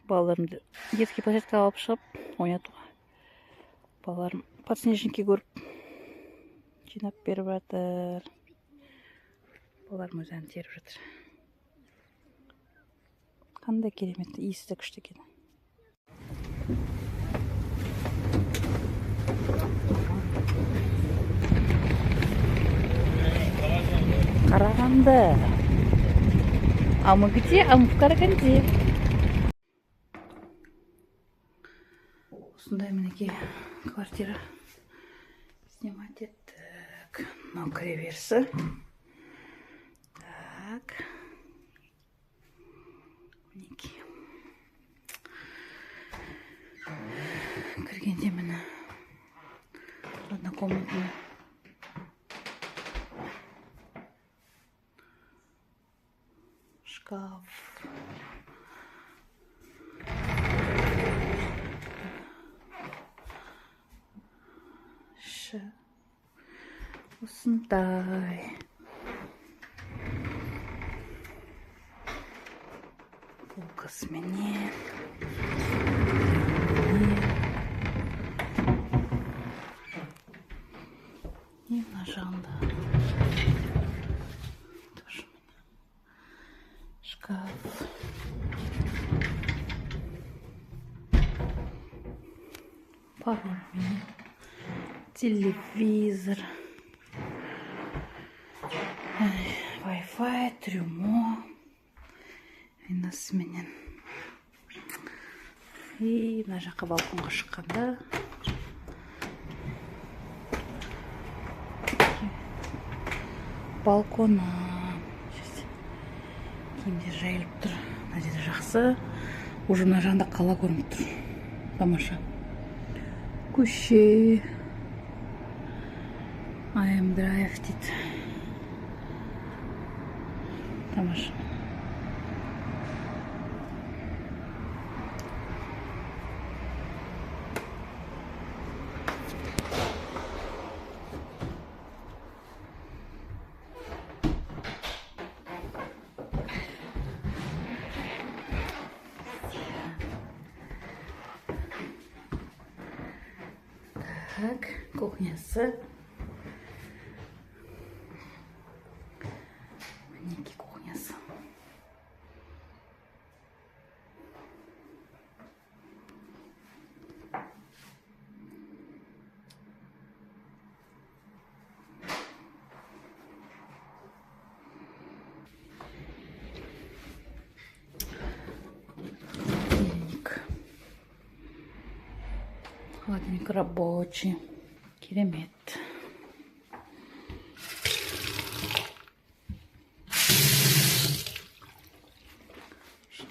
Балаларымды детский площадкаға алып шығып, ойнатуға. Балаларым подснежники көріп, жинап беріп жатыр. Балаларым өз әнін теріп жатыр. Қандай керемет, иісі де күшті екен. Қарағанды. А мы где? А мы в Караганде. Осындай мінекей квартира снимать еттік. Мынау кіреберісі. Так. Мінекей. Кіргенде міне однокомнатный. Шкаф. Осындай. Полкасыменен. И мына жағында тоже шкаф. Пароль. Телевизор. Wi-Fi, трюмо. Винасыменен. И мына жаққа балконға шыққанда балкон киімдер жайылып тұр. Мына жерде жақсы. Уже мына жағында қала көрініп тұр. Тамаша. Көше. I am drive дейді. Тамаша. Так, кухнясы. Мінекей кухнясы. Холодильник рабочий. Керемет.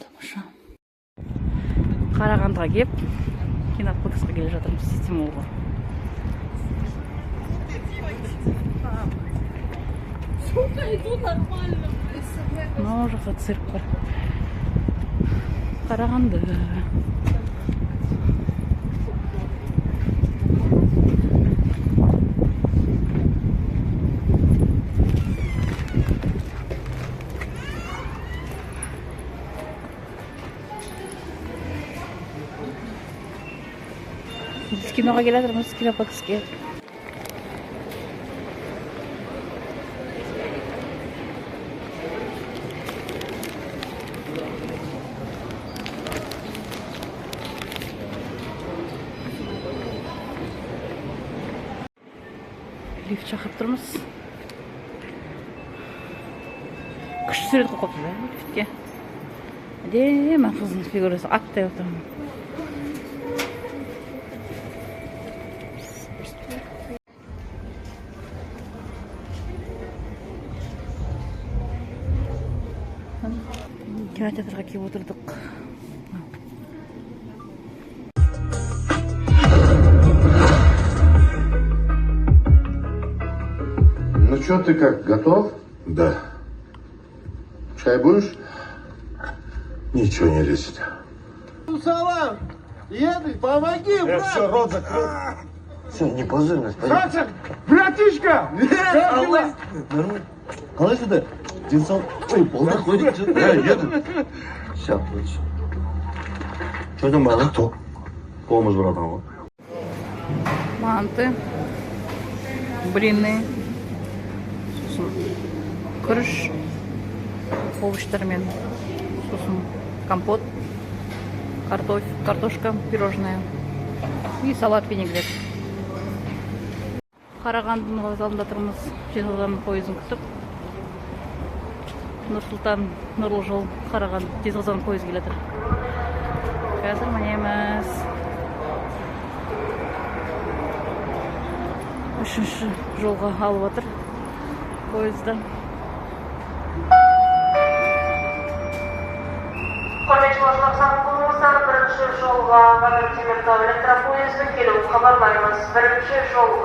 Тамаша. Қарағандыға кеп, кинокодексқа келе жатырмыз, Системолға. Мына жақта цирк бар. Қарағанды. Biz kinoga keladimiz, kinopodcastga. Lift chaqirib turmiz. Kuch surat qo'yib qo'yibdi liftga. Ademma qizning figurasi atday o'tiradi. Кинотеатрға келіп отырдық. Ну что, ты как, готов? Да. Чай будешь? Ничего не лезет. Салам! Еды, помоги, брат! Все, рот закрой. Все, не позорно, Саша, братишка! Нормально. Қалай сюда? Денсаулық. Ой, полда ходит. Да, еду. Сейчас, лучше. Что там было? Кто? Помощь, братан. Манты, блины, сосын күріш, овощтармен, сосын компот, картошка, пирожное и салат винегрет. Қарағандының вокзалында тұрмыз, Жезқазған пойызын күтіп. Нұрсұлтан, Нұрлы жол, Қарағанды, Жезқазған пойыз келеді. Қазір мінеміз. Үшінші жолға алып отыр пойызды. Құрметті жолаушылар, болыңыздар, бірінші жолға Теміртау электропойызы келуін хабарлаймыз. Бірінші жолға